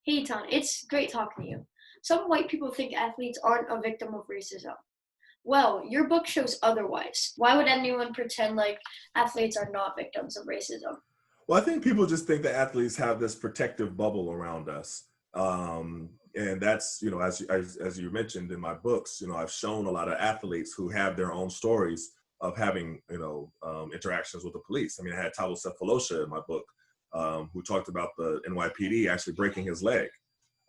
Hey, Etan, it's great talking to you. Some white people think athletes aren't a victim of racism. Well, your book shows otherwise. Why would anyone pretend like athletes are not victims of racism? Well, I think people just think that athletes have this protective bubble around us. And that's, as you mentioned in my books, I've shown a lot of athletes who have their own stories of having, interactions with the police. I mean, I had Tabo Cephalosha in my book, who talked about the NYPD actually breaking his leg.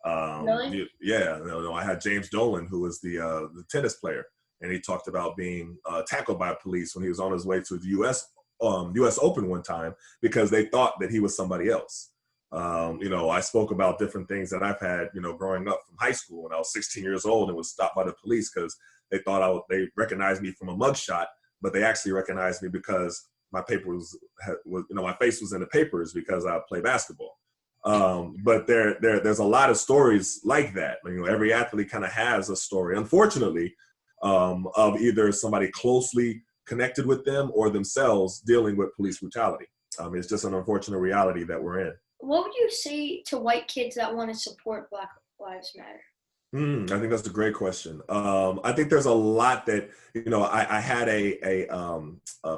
Really? Yeah, I had James Dolan, who was the tennis player, and he talked about being tackled by police when he was on his way to the U.S. Open one time because they thought that he was somebody else. I spoke about different things that I've had, growing up from high school when I was 16 years old and was stopped by the police because they thought they recognized me from a mugshot, but they actually recognized me because my paper my face was in the papers because I play basketball. But there's a lot of stories like that. Every athlete kind of has a story, unfortunately, of either somebody closely connected with them or themselves dealing with police brutality. It's just an unfortunate reality that we're in. What would you say to white kids that want to support Black Lives Matter? I think that's a great question. I think there's a lot that, I had a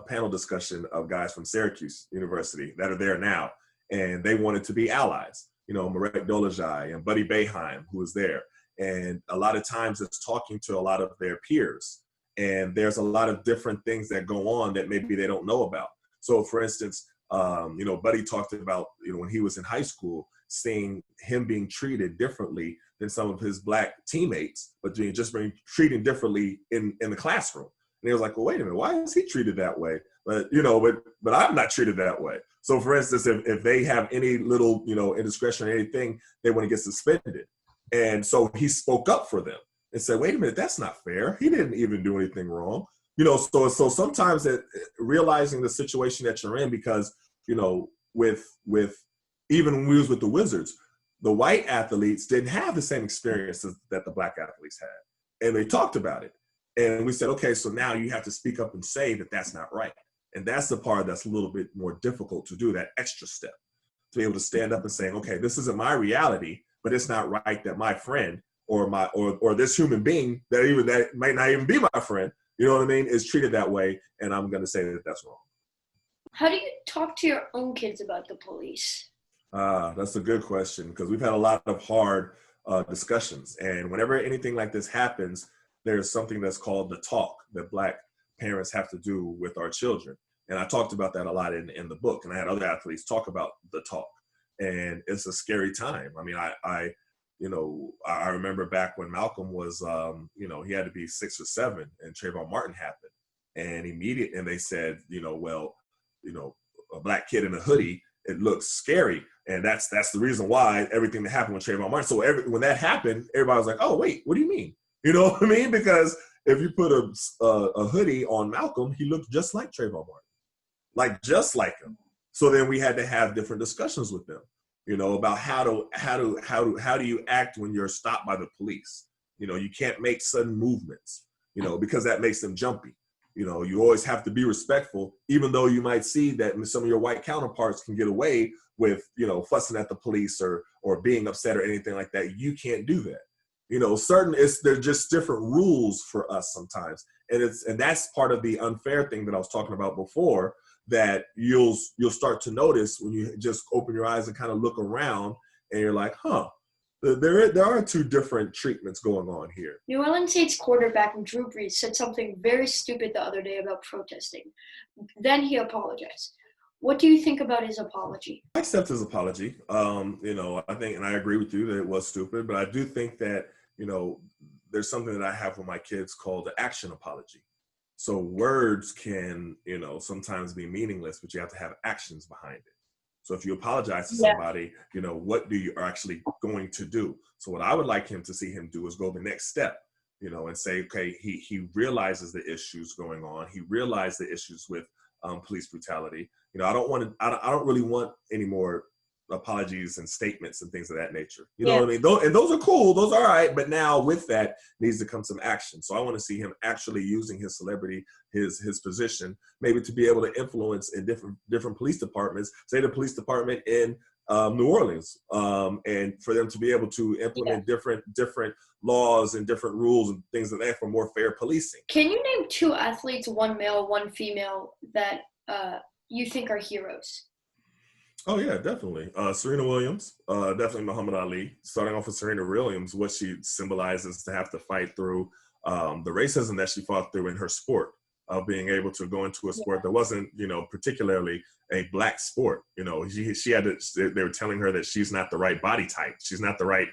panel discussion of guys from Syracuse University that are there now, and they wanted to be allies. Marek Dolezaj and Buddy Boeheim, who was there. And a lot of times it's talking to a lot of their peers. And there's a lot of different things that go on that maybe they don't know about. So for instance, Buddy talked about, when he was in high school, seeing him being treated differently than some of his Black teammates, but being treated differently in the classroom. And he was like, well, wait a minute, why is he treated that way? But I'm not treated that way. So for instance, if they have any little, indiscretion or anything, they want to get suspended. And so he spoke up for them and said, wait a minute, that's not fair. He didn't even do anything wrong. So sometimes realizing the situation that you're in, because, with even when we was with the Wizards, the white athletes didn't have the same experiences that the Black athletes had. And they talked about it. And we said, okay, so now you have to speak up and say that that's not right. And that's the part that's a little bit more difficult to do, that extra step, to be able to stand up and say, okay, this isn't my reality, but it's not right that my friend or this human being that might not even be my friend, is treated that way. And I'm going to say that that's wrong. How do you talk to your own kids about the police? That's a good question, because we've had a lot of hard discussions. And whenever anything like this happens, there's something that's called the talk that Black parents have to do with our children. And I talked about that a lot in the book. And I had other athletes talk about the talk. And it's a scary time. I mean, I remember back when Malcolm was, he had to be 6 or 7 and Trayvon Martin happened. And they said, a Black kid in a hoodie, it looks scary. And that's the reason why everything that happened with Trayvon Martin. So when that happened, everybody was like, oh, wait, what do you mean? You know what I mean? Because if you put a hoodie on Malcolm, he looked just like Trayvon Martin, just like him. So then we had to have different discussions with them, about how do you act when you're stopped by the police? You can't make sudden movements, because that makes them jumpy. You always have to be respectful, even though you might see that some of your white counterparts can get away with, fussing at the police or being upset or anything like that. You can't do that. They're just different rules for us sometimes. And that's part of the unfair thing that I was talking about before, that you'll start to notice when you just open your eyes and kind of look around and you're like, there are 2 different treatments going on here. New Orleans Saints quarterback Drew Brees said something very stupid the other day about protesting. Then he apologized. What do you think about his apology? I accept his apology. I think, and I agree with you that it was stupid, but I do think that, there's something that I have with my kids called the action apology. So words can, sometimes be meaningless, but you have to have actions behind it. So if you apologize to somebody, what do you are actually going to do? So what I would like to see him do is go the next step, and say, okay, he realizes the issues going on. He realized the issues with police brutality. I don't really want any more apologies and statements and things of that nature. You know what I mean? And those are cool. Those are all right. But now with that needs to come some action. So I want to see him actually using his celebrity, his position, maybe to be able to influence in different police departments, say the police department in New Orleans, and for them to be able to implement different laws and different rules and things like that for more fair policing. Can you name 2 athletes, one male, one female, that you think are heroes? Oh yeah, definitely. Serena Williams, definitely Muhammad Ali. Starting off with Serena Williams, what she symbolizes to have to fight through the racism that she fought through in her sport, of being able to go into a sport that wasn't, particularly a black sport. She had to. They were telling her that she's not the right body type. She's not the right,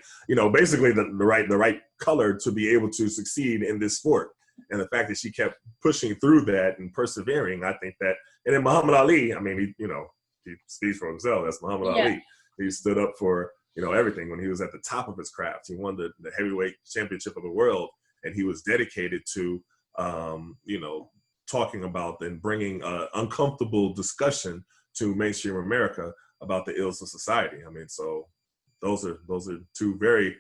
basically the right color to be able to succeed in this sport. And the fact that she kept pushing through that and persevering, I think that. And then Muhammad Ali, I mean, he speaks for himself. That's Muhammad Ali. He stood up for, everything when he was at the top of his craft. He won the heavyweight championship of the world, and he was dedicated to, talking about and bringing uncomfortable discussion to mainstream America about the ills of society. I mean, so those are 2 very,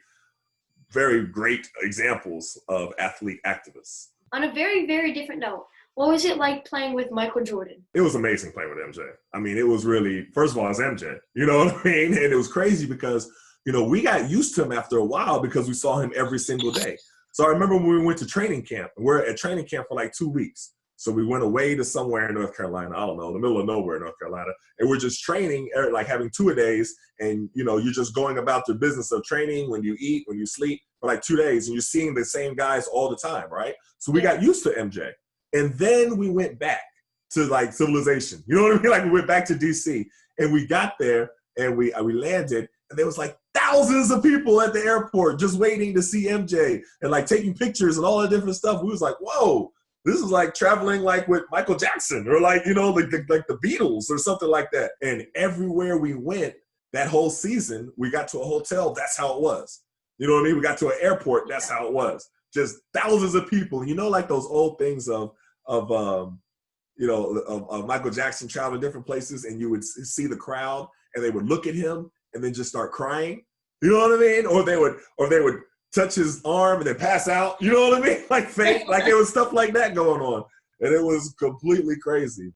very great examples of athlete activists. On a very, very different note, what was it like playing with Michael Jordan? It was amazing playing with MJ. I mean, it was really, first of all, it's MJ. You know what I mean? And it was crazy because, we got used to him after a while because we saw him every single day. So I remember when we went to training camp, and we're at training camp for like 2 weeks. So we went away to somewhere in North Carolina, I don't know, in the middle of nowhere in North Carolina. And we're just training, like having 2-a-days. And, you're just going about the business of training when you eat, when you sleep for like 2 days. And you're seeing the same guys all the time, right? So we got used to MJ. And then we went back to like civilization. You know what I mean? Like we went back to DC, and we got there and we landed, and there was like thousands of people at the airport just waiting to see MJ and like taking pictures and all that different stuff. We was like, whoa, this is like traveling like with Michael Jackson or like, like the Beatles or something like that. And everywhere we went that whole season, we got to a hotel, that's how it was. You know what I mean? We got to an airport, that's how it was. Just thousands of people, like those old things of Michael Jackson traveling different places, and you would see the crowd and they would look at him and then just start crying. You know what I mean? Or they would touch his arm and then pass out. You know what I mean? Like fake, like there was stuff like that going on, and it was completely crazy.